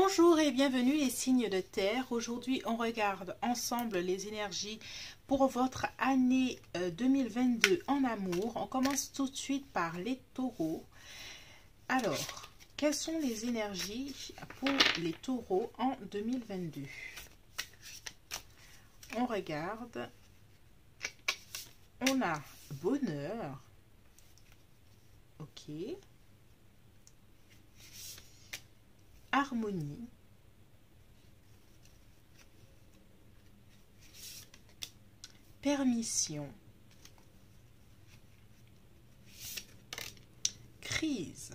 Bonjour et bienvenue les signes de terre. Aujourd'hui, on regarde ensemble les énergies pour votre année 2022 en amour. On commence tout de suite par les taureaux. Alors, quelles sont les énergies pour les taureaux en 2022? On regarde. On a bonheur. Ok. Harmonie, permission, crise,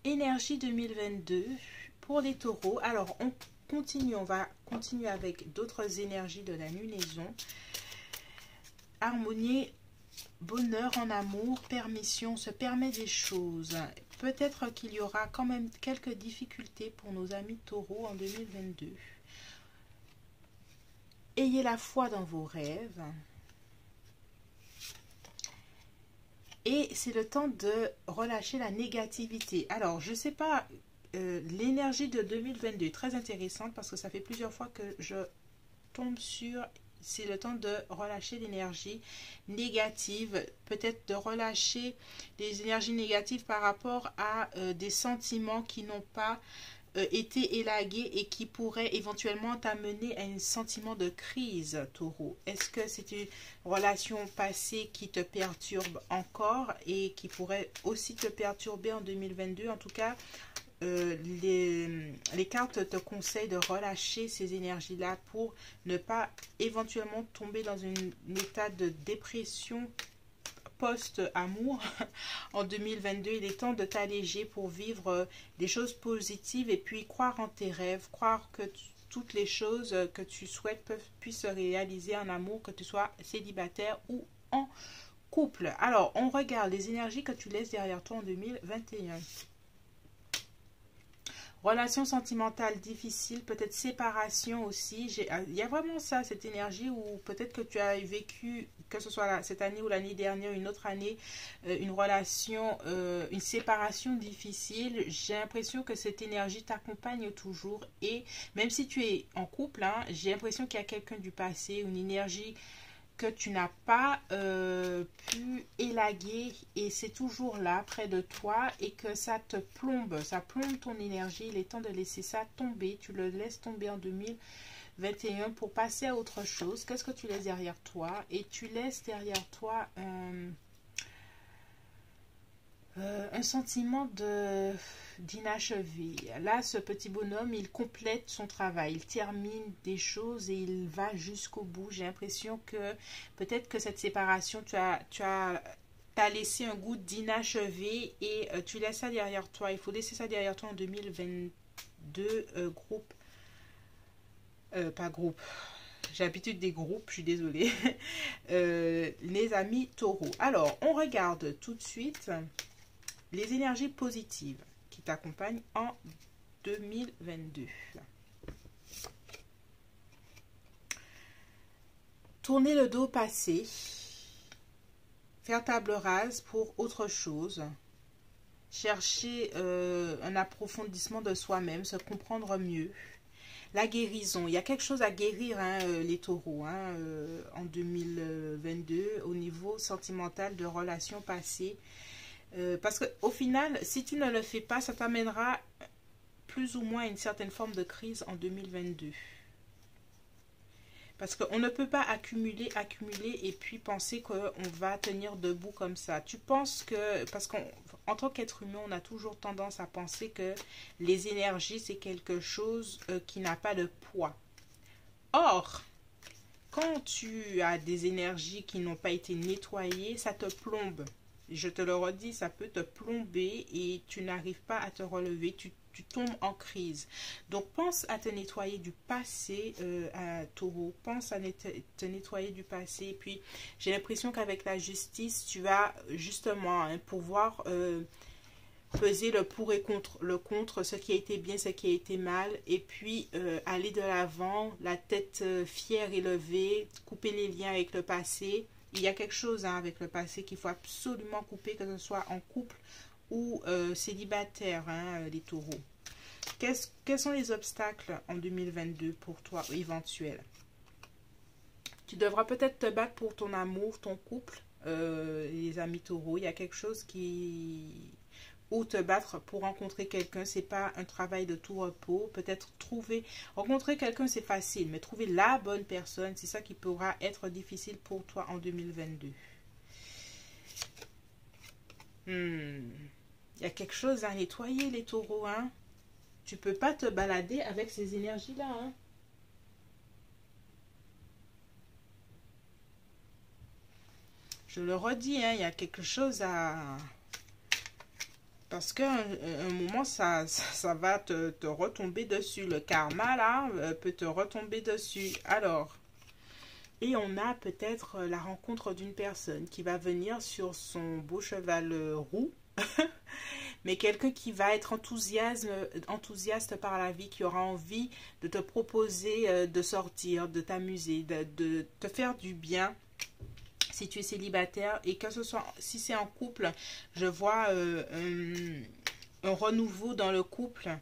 énergie 2022 pour les taureaux. Alors on va continuer avec d'autres énergies de la lunaison. Harmonie, bonheur en amour, permission, se permet des choses. Peut-être qu'il y aura quand même quelques difficultés pour nos amis taureaux en 2022. Ayez la foi dans vos rêves. Et c'est le temps de relâcher la négativité. Alors, je ne sais pas, l'énergie de 2022 est très intéressante parce que ça fait plusieurs fois que je tombe sur... C'est le temps de relâcher l'énergie négative, peut-être de relâcher les énergies négatives par rapport à des sentiments qui n'ont pas été élagués et qui pourraient éventuellement t'amener à un sentiment de crise, taureau. Est-ce que c'est une relation passée qui te perturbe encore et qui pourrait aussi te perturber en 2022? En tout cas, les cartes te conseillent de relâcher ces énergies-là pour ne pas éventuellement tomber dans un état de dépression post-amour en 2022. Il est temps de t'alléger pour vivre des choses positives et puis croire en tes rêves, croire que toutes les choses que tu souhaites puissent se réaliser en amour, que tu sois célibataire ou en couple. Alors, on regarde les énergies que tu laisses derrière toi en 2021. Relation sentimentale difficile, peut-être séparation aussi. Il y a vraiment ça, cette énergie où peut-être que tu as vécu, que ce soit cette année ou l'année dernière, une autre année, une relation, une séparation difficile. J'ai l'impression que cette énergie t'accompagne toujours. Et même si tu es en couple, hein, j'ai l'impression qu'il y a quelqu'un du passé, une énergie que tu n'as pas pu élaguer et c'est toujours là près de toi et que ça te plombe, ça plombe ton énergie. Il est temps de laisser ça tomber, tu le laisses tomber en 2021 pour passer à autre chose. Qu'est-ce que tu laisses derrière toi? Et tu laisses derrière toi un sentiment d'inachevé. Là, ce petit bonhomme, il complète son travail, il termine des choses et il va jusqu'au bout. J'ai l'impression que peut-être que cette séparation, t'as laissé un goût d'inachevé et tu laisses ça derrière toi. Il faut laisser ça derrière toi en 2022, groupe. Pas groupe. J'ai l'habitude des groupes, je suis désolée. Les amis taureaux. Alors, on regarde tout de suite les énergies positives qui t'accompagnent en 2022. Tourner le dos passé, faire table rase pour autre chose, chercher un approfondissement de soi-même, se comprendre mieux. La guérison, il y a quelque chose à guérir, hein, les taureaux, hein, en 2022 au niveau sentimental de relations passées. Parce qu'au final, si tu ne le fais pas, ça t'amènera plus ou moins à une certaine forme de crise en 2022. Parce qu'on ne peut pas accumuler et puis penser qu'on va tenir debout comme ça. Tu penses que, parce qu'en tant qu'être humain, on a toujours tendance à penser que les énergies, c'est quelque chose qui n'a pas de poids. Or, quand tu as des énergies qui n'ont pas été nettoyées, ça te plombe. Je te le redis, ça peut te plomber et tu n'arrives pas à te relever, tu tombes en crise. Donc, pense à te nettoyer du passé, à taureau. Pense à te nettoyer du passé. Et puis, j'ai l'impression qu'avec la justice, tu vas justement pouvoir peser le pour et le contre, ce qui a été bien, ce qui a été mal. Et puis, aller de l'avant, la tête fière et levée, couper les liens avec le passé. Il y a quelque chose, hein, avec le passé qu'il faut absolument couper, que ce soit en couple ou célibataire, hein, les taureaux. Quels sont les obstacles en 2022 pour toi, éventuels? Tu devras peut-être te battre pour ton amour, ton couple, les amis taureaux. Il y a quelque chose qui... Ou te battre pour rencontrer quelqu'un, c'est pas un travail de tout repos. Peut-être rencontrer quelqu'un, c'est facile, mais trouver la bonne personne, c'est ça qui pourra être difficile pour toi en 2022. Il y a quelque chose à nettoyer, les taureaux, hein. Tu peux pas te balader avec ces énergies-là, hein. Je le redis, hein, il y a quelque chose à... Parce qu'à un moment, ça va te retomber dessus. Le karma, là, peut te retomber dessus. Alors, et on a peut-être la rencontre d'une personne qui va venir sur son beau cheval roux. Mais quelqu'un qui va être enthousiaste par la vie, qui aura envie de te proposer de sortir, de t'amuser, de te faire du bien. Si tu es célibataire et que ce soit, si c'est en couple, je vois un renouveau dans le couple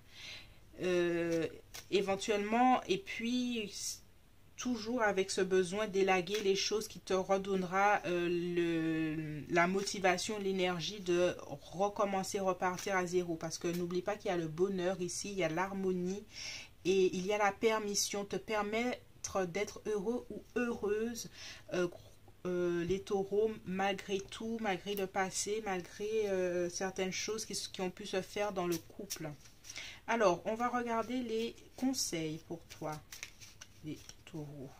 éventuellement, et puis toujours avec ce besoin d'élaguer les choses qui te redonnera la motivation, l'énergie de recommencer, repartir à zéro. Parce que n'oublie pas qu'il y a le bonheur ici, il y a l'harmonie et il y a la permission, te permettre d'être heureux ou heureuse. Les taureaux, malgré tout, malgré le passé, malgré certaines choses qui ont pu se faire dans le couple. Alors, on va regarder les conseils pour toi, les taureaux.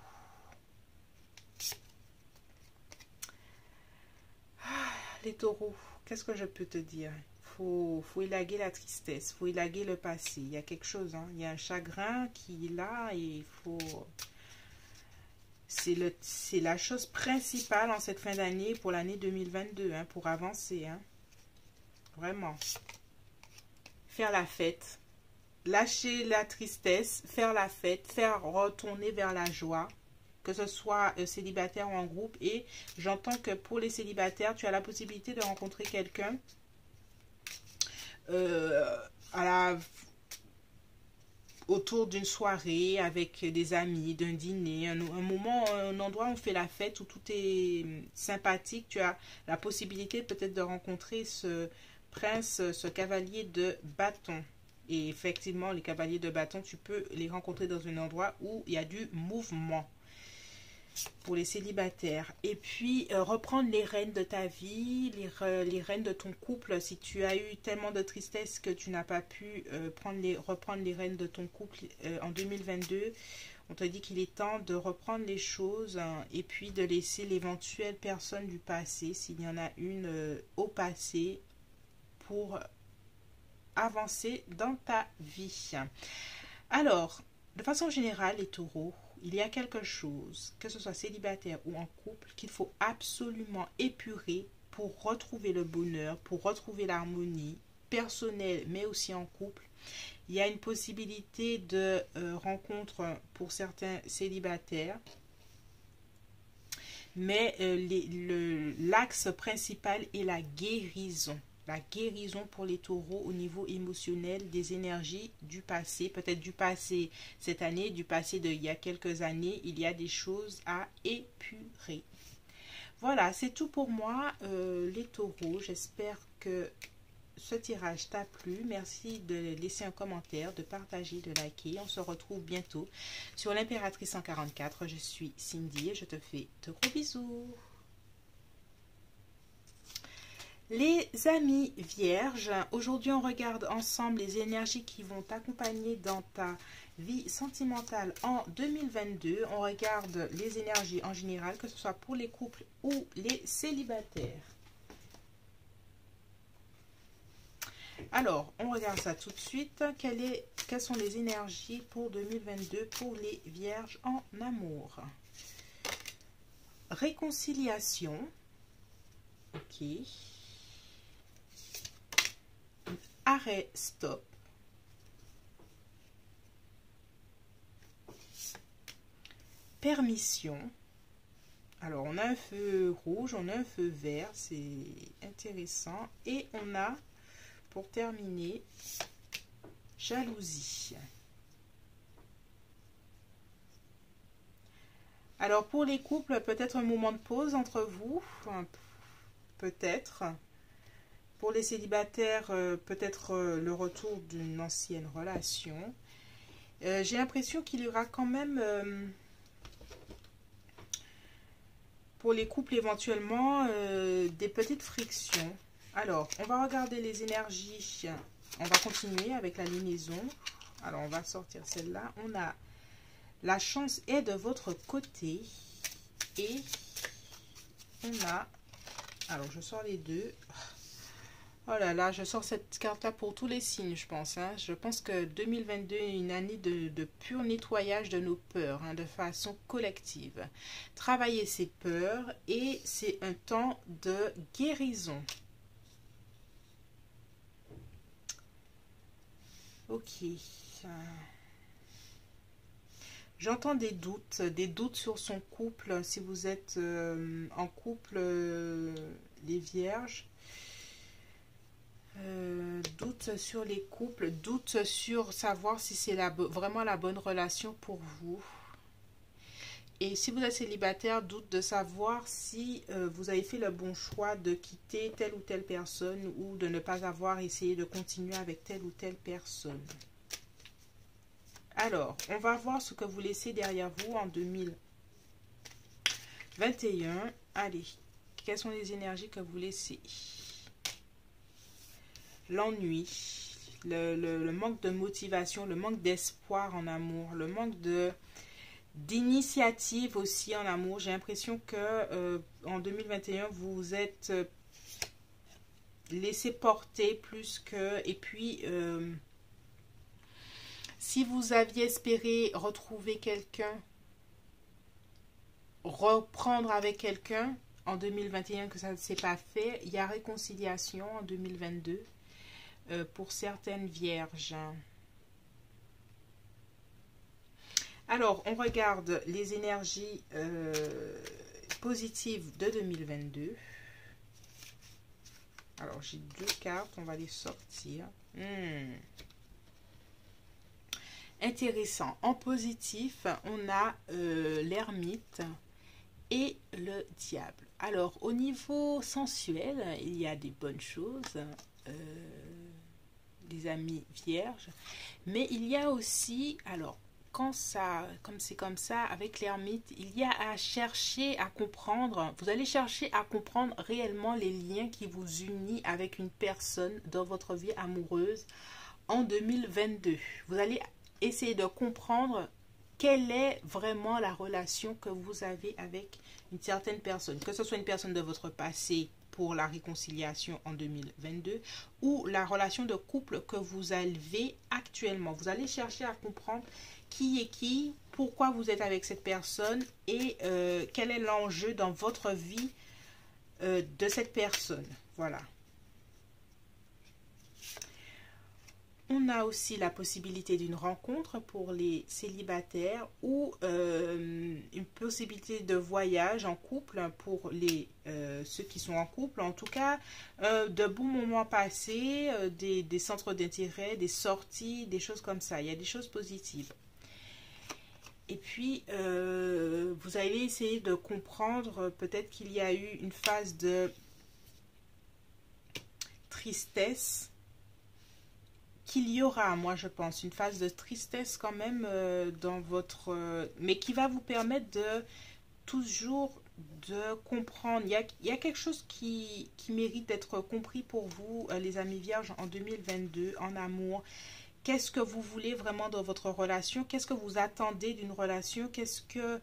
Les taureaux, qu'est-ce que je peux te dire? Faut élaguer la tristesse, faut élaguer le passé. Il y a quelque chose, hein? Il y a un chagrin qui est là et il faut... C'est la chose principale en cette fin d'année pour l'année 2022, hein, pour avancer. Hein. Vraiment. Faire la fête. Lâcher la tristesse, faire la fête, faire retourner vers la joie. Que ce soit célibataire ou en groupe. Et j'entends que pour les célibataires, tu as la possibilité de rencontrer quelqu'un autour d'une soirée, avec des amis, d'un dîner, un moment, un endroit où on fait la fête, où tout est sympathique. Tu as la possibilité peut-être de rencontrer ce prince, ce cavalier de bâton. Et effectivement, les cavaliers de bâton, tu peux les rencontrer dans un endroit où il y a du mouvement pour les célibataires. Et puis, reprendre les rênes de ta vie, les rênes de ton couple. Si tu as eu tellement de tristesse que tu n'as pas pu reprendre les rênes de ton couple en 2022, on te dit qu'il est temps de reprendre les choses, hein, et puis de laisser l'éventuelle personne du passé, s'il y en a une au passé, pour avancer dans ta vie. Alors, de façon générale, les taureaux, il y a quelque chose, que ce soit célibataire ou en couple, qu'il faut absolument épurer pour retrouver le bonheur, pour retrouver l'harmonie personnelle, mais aussi en couple. Il y a une possibilité de rencontre pour certains célibataires, mais l'axe principal est la guérison. La guérison pour les taureaux au niveau émotionnel des énergies du passé, peut-être du passé cette année, du passé d'il y a quelques années. Il y a des choses à épurer. Voilà, c'est tout pour moi, les taureaux. J'espère que ce tirage t'a plu. Merci de laisser un commentaire, de partager, de liker. On se retrouve bientôt sur l'Impératrice 144. Je suis Cindy et je te fais de gros bisous. Les amis vierges, aujourd'hui on regarde ensemble les énergies qui vont t'accompagner dans ta vie sentimentale en 2022. On regarde les énergies en général, que ce soit pour les couples ou les célibataires. Alors, on regarde ça tout de suite. Quelles sont les énergies pour 2022 pour les vierges en amour? Réconciliation. Ok. Arrêt, stop. Permission. Alors, on a un feu rouge, on a un feu vert, c'est intéressant. Et on a pour terminer, jalousie. Alors pour les couples, peut-être un moment de pause entre vous, peut-être. Pour les célibataires, peut-être le retour d'une ancienne relation. J'ai l'impression qu'il y aura quand même, pour les couples éventuellement, des petites frictions. Alors, on va regarder les énergies. On va continuer avec la lunaison. Alors, on va sortir celle-là. On a la chance est de votre côté. Et on a... Alors, je sors les deux. Oh là là, je sors cette carte-là pour tous les signes, je pense. Hein. Je pense que 2022 est une année de pur nettoyage de nos peurs, hein, de façon collective. Travailler ses peurs et c'est un temps de guérison. Ok. J'entends des doutes sur son couple. Si vous êtes en couple, les vierges. Doute sur les couples, doute sur savoir si c'est vraiment la bonne relation pour vous. Et si vous êtes célibataire, doute de savoir si vous avez fait le bon choix de quitter telle ou telle personne ou de ne pas avoir essayé de continuer avec telle ou telle personne. Alors, on va voir ce que vous laissez derrière vous en 2021. Allez, quelles sont les énergies que vous laissez? L'ennui, le manque de motivation, le manque d'espoir en amour, le manque d'initiative aussi en amour. J'ai l'impression que en 2021, vous vous êtes laissé porter plus que... Et puis, si vous aviez espéré retrouver quelqu'un, reprendre avec quelqu'un en 2021, que ça ne s'est pas fait, il y a réconciliation en 2022. Pour certaines vierges. Alors, on regarde les énergies positives de 2022. Alors, j'ai deux cartes, on va les sortir. Intéressant. En positif, on a l'ermite et le diable. Alors, au niveau sensuel, il y a des bonnes choses. Les amis vierges, mais il y a aussi, alors quand ça, comme c'est comme ça avec l'ermite, il y a à chercher à comprendre, vous allez chercher à comprendre réellement les liens qui vous unissent avec une personne dans votre vie amoureuse en 2022. Vous allez essayer de comprendre quelle est vraiment la relation que vous avez avec une certaine personne, que ce soit une personne de votre passé pour la réconciliation en 2022 ou la relation de couple que vous avez actuellement. Vous allez chercher à comprendre qui est qui, pourquoi vous êtes avec cette personne et quel est l'enjeu dans votre vie de cette personne. Voilà. On a aussi la possibilité d'une rencontre pour les célibataires ou une possibilité de voyage en couple pour ceux qui sont en couple. En tout cas, de bons moments passés, des centres d'intérêt, des sorties, des choses comme ça. Il y a des choses positives. Et puis, vous allez essayer de comprendre peut-être qu'il y a eu une phase de tristesse, qu'il y aura, moi je pense, une phase de tristesse quand même dans votre... mais qui va vous permettre de toujours de comprendre. Il y a quelque chose qui mérite d'être compris pour vous, les amis vierges, en 2022, en amour. Qu'est-ce que vous voulez vraiment dans votre relation? Qu'est-ce que vous attendez d'une relation? Qu'est-ce que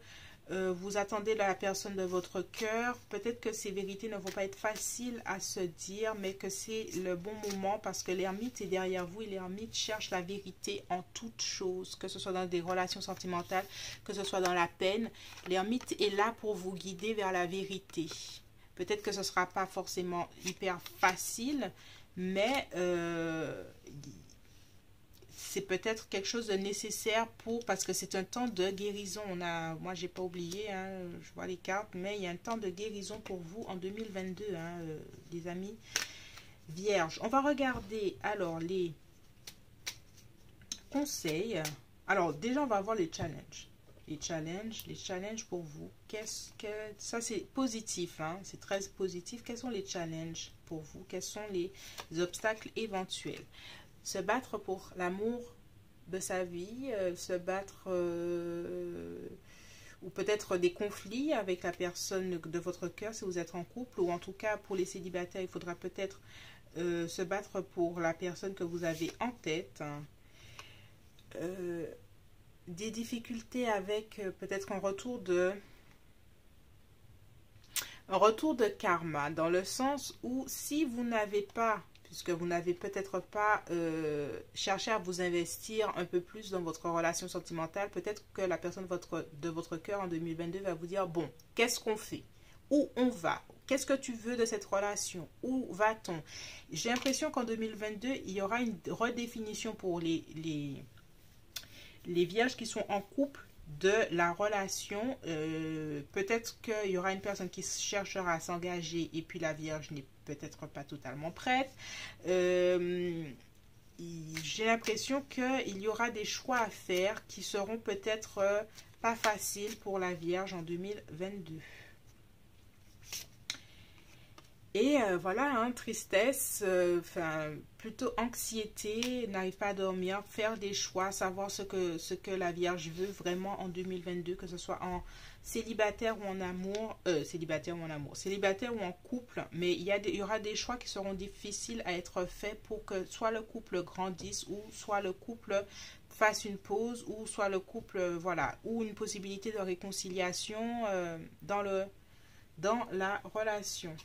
vous attendez de la personne de votre cœur? Peut-être que ces vérités ne vont pas être faciles à se dire, mais que c'est le bon moment parce que l'ermite est derrière vous et l'ermite cherche la vérité en toutes choses, que ce soit dans des relations sentimentales, que ce soit dans la peine. L'ermite est là pour vous guider vers la vérité. Peut-être que ce ne sera pas forcément hyper facile, mais c'est peut-être quelque chose de nécessaire parce que c'est un temps de guérison. Moi, j'ai pas oublié, hein, je vois les cartes, mais il y a un temps de guérison pour vous en 2022, hein, les amis Vierge, on va regarder alors les conseils. Alors déjà, on va voir les challenges. Les challenges pour vous. Ça c'est positif, hein? C'est très positif. Quels sont les challenges pour vous? Quels sont les obstacles éventuels? Se battre pour l'amour de sa vie, se battre ou peut-être des conflits avec la personne de votre cœur si vous êtes en couple, ou en tout cas pour les célibataires, il faudra peut-être se battre pour la personne que vous avez en tête. Des difficultés avec peut-être un retour de karma, dans le sens où si vous n'avez pas, puisque vous n'avez peut-être pas cherché à vous investir un peu plus dans votre relation sentimentale, peut-être que la personne de votre cœur en 2022 va vous dire, bon, qu'est-ce qu'on fait? Où on va? Qu'est-ce que tu veux de cette relation? Où va-t-on? J'ai l'impression qu'en 2022, il y aura une redéfinition pour les vierges qui sont en couple de la relation. Peut-être qu'il y aura une personne qui cherchera à s'engager et puis la vierge n'est peut-être pas totalement prête. J'ai l'impression qu'il y aura des choix à faire qui seront peut-être pas faciles pour la vierge en 2022. Et voilà, hein, tristesse, plutôt anxiété, n'arrive pas à dormir, faire des choix, savoir ce que la Vierge veut vraiment en 2022, que ce soit en célibataire ou en amour, célibataire ou en couple, mais il y aura des choix qui seront difficiles à être faits pour que soit le couple grandisse ou soit le couple fasse une pause ou soit le couple, voilà, ou une possibilité de réconciliation dans la relation.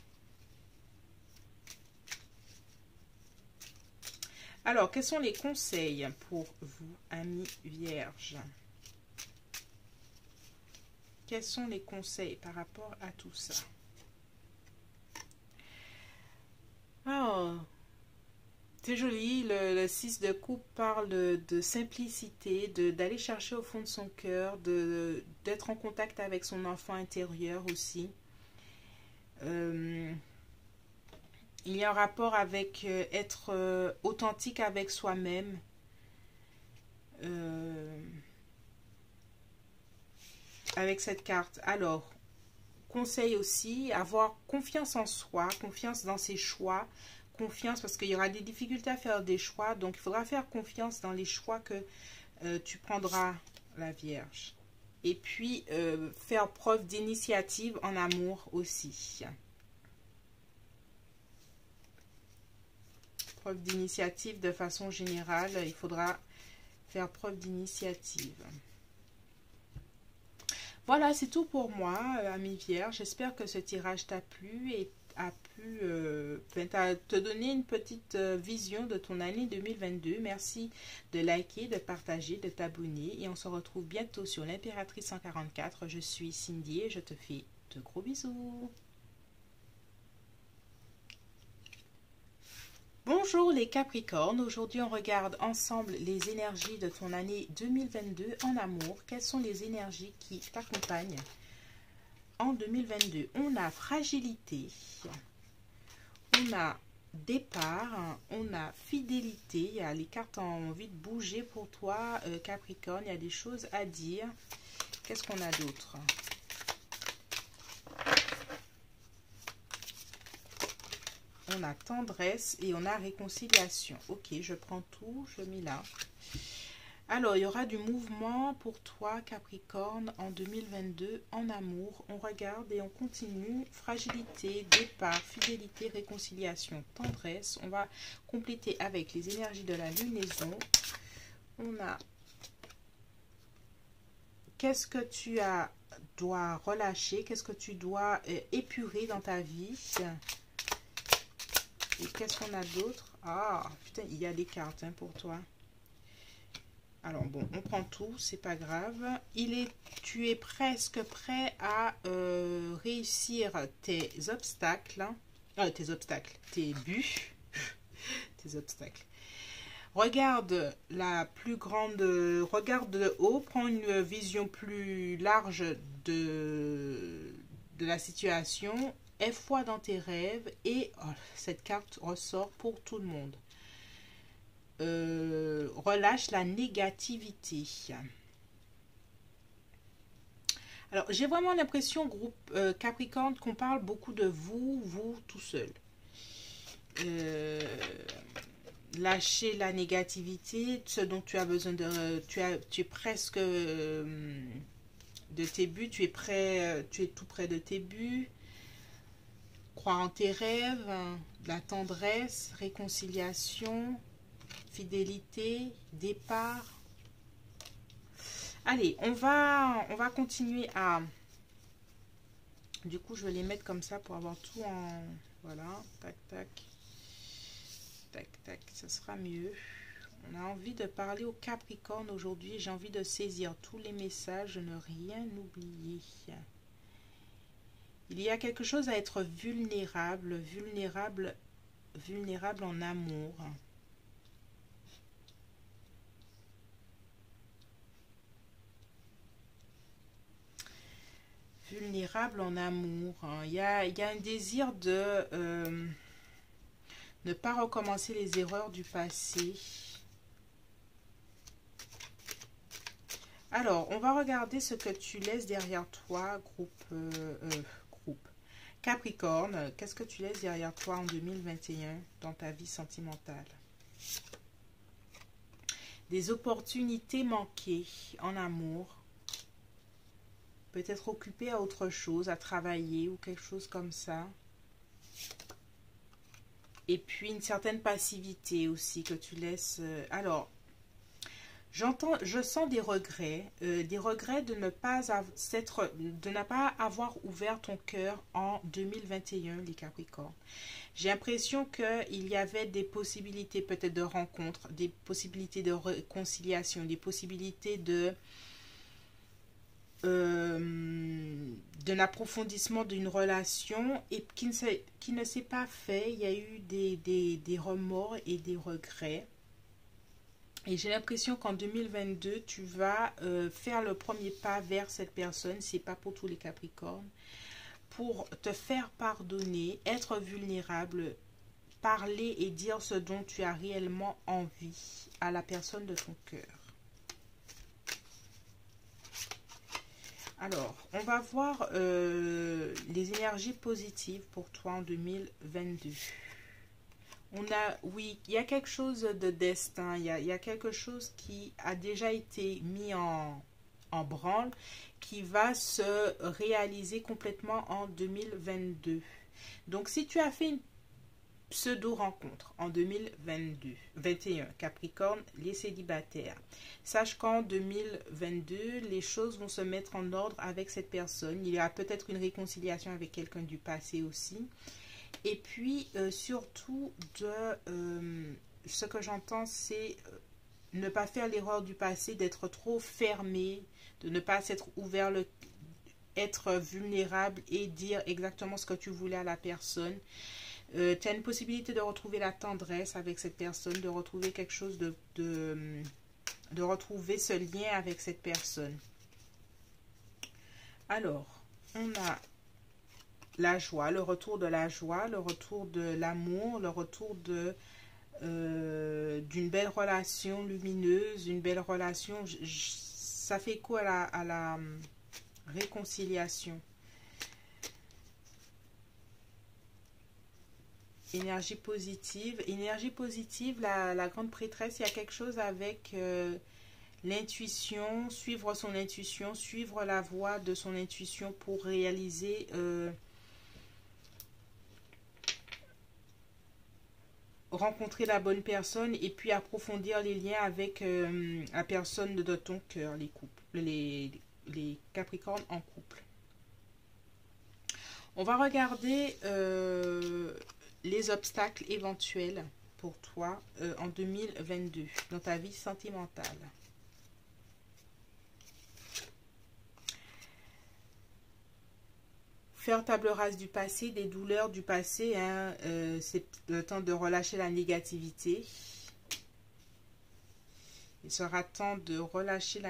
Alors, quels sont les conseils pour vous, amis vierges? Quels sont les conseils par rapport à tout ça? Oh, c'est joli, le 6 de coupe parle de simplicité, d'aller chercher au fond de son cœur, d'être en contact avec son enfant intérieur aussi. Il y a un rapport avec être authentique avec soi-même. Avec cette carte. Alors, conseil aussi, avoir confiance en soi, confiance dans ses choix, confiance parce qu'il y aura des difficultés à faire des choix. Donc, il faudra faire confiance dans les choix que tu prendras, la Vierge. Et puis, faire preuve d'initiative en amour aussi. Preuve d'initiative de façon générale, il faudra faire preuve d'initiative. Voilà, c'est tout pour moi, amis vierges. J'espère que ce tirage t'a plu et a pu te donner une petite vision de ton année 2022. Merci de liker, de partager, de t'abonner et on se retrouve bientôt sur l'Impératrice 144. Je suis Cindy et je te fais de gros bisous. Bonjour les Capricornes, aujourd'hui on regarde ensemble les énergies de ton année 2022 en amour. Quelles sont les énergies qui t'accompagnent en 2022? On a fragilité, on a départ, on a fidélité. Les cartes ont envie de bouger pour toi Capricorne, il y a des choses à dire. Qu'est-ce qu'on a d'autre? On a tendresse et on a réconciliation. Ok, je prends tout, je mets là. Alors, il y aura du mouvement pour toi, Capricorne, en 2022, en amour. On regarde et on continue. Fragilité, départ, fidélité, réconciliation, tendresse. On va compléter avec les énergies de la lunaison. On a... Qu'est-ce que tu dois relâcher? Qu'est-ce que tu dois épurer dans ta vie? Et qu'est-ce qu'on a d'autre? Ah, putain, il y a des cartes hein, pour toi. Alors, bon, on prend tout, c'est pas grave. Tu es presque prêt à réussir tes obstacles. Tes buts. Tes obstacles. Regarde la plus grande... Regarde de haut, prends une vision plus large de la situation aie foi dans tes rêves et oh, cette carte ressort pour tout le monde. Relâche la négativité. Alors, j'ai vraiment l'impression, groupe Capricorne, qu'on parle beaucoup de vous, vous tout seul. Lâcher la négativité, ce dont tu as besoin de... Tu es presque de tes buts, tu es prêt, tu es tout près de tes buts. Croire en tes rêves, la tendresse, réconciliation, fidélité, départ. Allez, on va continuer à... Du coup, je vais les mettre comme ça pour avoir tout en... Voilà, tac, tac. Tac, tac, ça sera mieux. On a envie de parler au Capricorne aujourd'hui. J'ai envie de saisir tous les messages, ne rien oublier. Il y a quelque chose à être vulnérable, vulnérable en amour. Vulnérable en amour. Il y a un désir de ne pas recommencer les erreurs du passé. Alors, on va regarder ce que tu laisses derrière toi, groupe Capricorne. Qu'est-ce que tu laisses derrière toi en 2021 dans ta vie sentimentale? Des opportunités manquées en amour. Peut-être occupé à autre chose, à travailler ou quelque chose comme ça. Et puis une certaine passivité aussi que tu laisses. Alors, je sens des regrets de ne pas avoir ouvert ton cœur en 2021, les Capricornes. J'ai l'impression qu'il y avait des possibilités peut-être de rencontre, des possibilités de réconciliation, des possibilités d'un approfondissement d'une relation et qui ne s'est pas fait. Il y a eu des remords et des regrets. Et j'ai l'impression qu'en 2022, tu vas faire le premier pas vers cette personne. C'est pas pour tous les Capricornes. Pour te faire pardonner, être vulnérable, parler et dire ce dont tu as réellement envie à la personne de ton cœur. Alors, on va voir les énergies positives pour toi en 2022. Oui, il y a quelque chose de destin, il y a quelque chose qui a déjà été mis en branle, qui va se réaliser complètement en 2022. Donc, si tu as fait une pseudo-rencontre en 2021, Capricorne, les célibataires, sache qu'en 2022, les choses vont se mettre en ordre avec cette personne. Il y aura peut-être une réconciliation avec quelqu'un du passé aussi. Et puis, surtout, ce que j'entends, c'est ne pas faire l'erreur du passé, d'être trop fermé, de ne pas s'être ouvert, être vulnérable et dire exactement ce que tu voulais à la personne. Tu as une possibilité de retrouver la tendresse avec cette personne, de retrouver quelque chose de retrouver ce lien avec cette personne. Alors, on a la joie, le retour de la joie, le retour de l'amour, le retour d'une belle relation lumineuse, une belle relation. Ça fait écho à la réconciliation. Énergie positive. Énergie positive, la grande prêtresse, il y a quelque chose avec l'intuition, suivre son intuition, suivre la voie de son intuition pour réaliser... rencontrer la bonne personne et puis approfondir les liens avec la personne de ton cœur, les Capricornes en couple. On va regarder les obstacles éventuels pour toi en 2022 dans ta vie sentimentale. Faire table rase du passé, des douleurs du passé, hein, c'est le temps de relâcher la négativité. Il sera temps de relâcher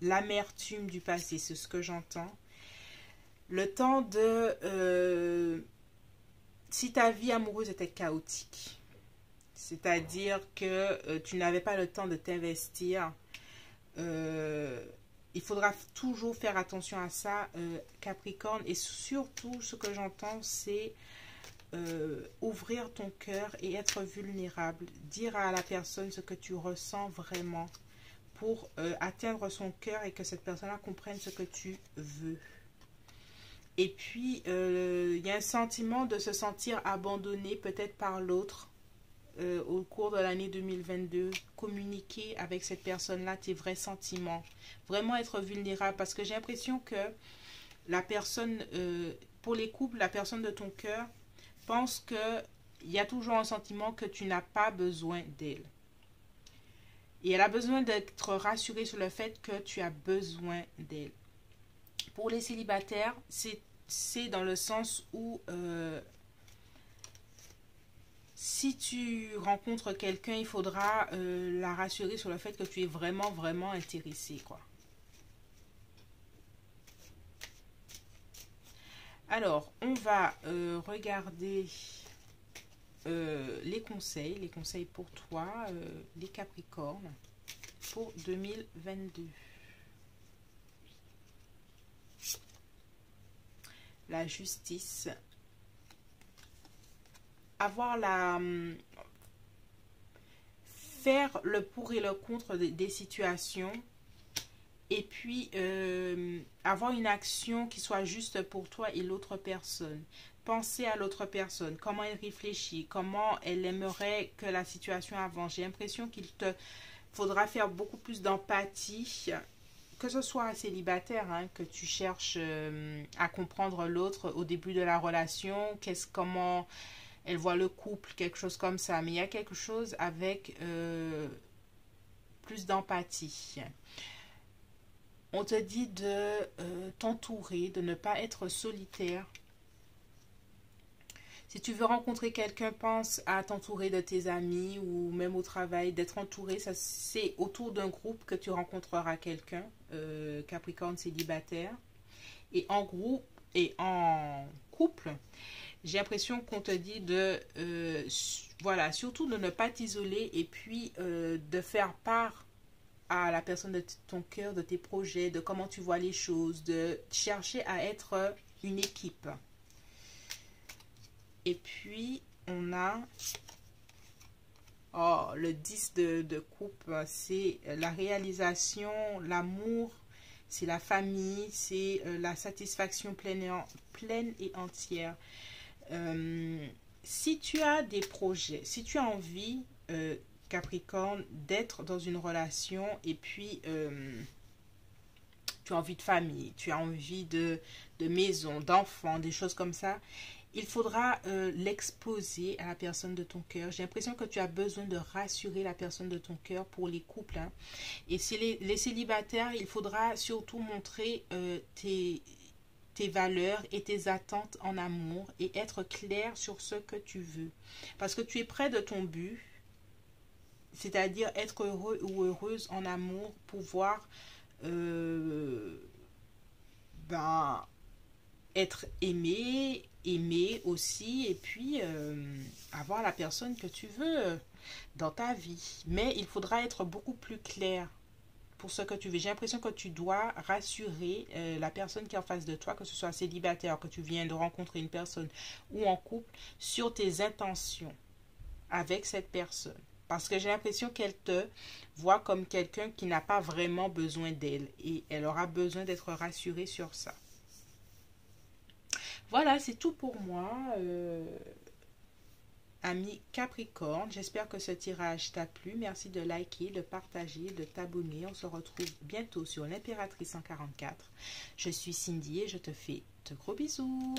l'amertume du passé, c'est ce que j'entends. Le temps de... si ta vie amoureuse était chaotique, c'est-à-dire que tu n'avais pas le temps de t'investir, il faudra toujours faire attention à ça, Capricorne. Et surtout, ce que j'entends, c'est ouvrir ton cœur et être vulnérable. Dire à la personne ce que tu ressens vraiment pour atteindre son cœur et que cette personne-là comprenne ce que tu veux. Et puis, il y a un sentiment de se sentir abandonné peut-être par l'autre au cours de l'année 2022. Communiquer avec cette personne-là tes vrais sentiments. Vraiment être vulnérable, parce que j'ai l'impression que la personne, pour les couples, la personne de ton cœur pense qu'il y a toujours un sentiment que tu n'as pas besoin d'elle. Et elle a besoin d'être rassurée sur le fait que tu as besoin d'elle. Pour les célibataires, c'est dans le sens où si tu rencontres quelqu'un, il faudra la rassurer sur le fait que tu es vraiment, vraiment intéressé, quoi. Alors, on va regarder les conseils pour toi, les Capricornes, pour 2022. La justice. Faire le pour et le contre des situations. Et puis, avoir une action qui soit juste pour toi et l'autre personne. Penser à l'autre personne, comment elle réfléchit, comment elle aimerait que la situation avance. J'ai l'impression qu'il te faudra faire beaucoup plus d'empathie, que ce soit célibataire, hein, que tu cherches à comprendre l'autre au début de la relation, comment elle voit le couple, quelque chose comme ça. Mais il y a quelque chose avec plus d'empathie. On te dit de t'entourer, de ne pas être solitaire. Si tu veux rencontrer quelqu'un, pense à t'entourer de tes amis ou même au travail, d'être entouré. C'est autour d'un groupe que tu rencontreras quelqu'un, Capricorne célibataire. Et en groupe et en couple, j'ai l'impression qu'on te dit de, voilà, surtout de ne pas t'isoler et puis de faire part à la personne de ton cœur, de tes projets, de comment tu vois les choses, de chercher à être une équipe. Et puis, on a le 10 de coupe, c'est la réalisation, l'amour, c'est la famille, c'est la satisfaction pleine et entière. Si tu as des projets, si tu as envie, Capricorne, d'être dans une relation et puis tu as envie de famille, tu as envie de maison, d'enfants, des choses comme ça, il faudra l'exposer à la personne de ton cœur. J'ai l'impression que tu as besoin de rassurer la personne de ton cœur pour les couples. Hein. Et si les célibataires, il faudra surtout montrer tes valeurs et tes attentes en amour et être clair sur ce que tu veux. Parce que tu es près de ton but, c'est-à-dire être heureux ou heureuse en amour, pouvoir être aimé aussi, et puis avoir la personne que tu veux dans ta vie. Mais il faudra être beaucoup plus clair pour ce que tu veux. J'ai l'impression que tu dois rassurer la personne qui est en face de toi, que ce soit célibataire, que tu viens de rencontrer une personne ou en couple, sur tes intentions avec cette personne. Parce que j'ai l'impression qu'elle te voit comme quelqu'un qui n'a pas vraiment besoin d'elle. Et elle aura besoin d'être rassurée sur ça. Voilà, c'est tout pour moi, ami Capricorne. J'espère que ce tirage t'a plu. Merci de liker, de partager, de t'abonner. On se retrouve bientôt sur l'Impératrice 144. Je suis Cindy et je te fais de gros bisous.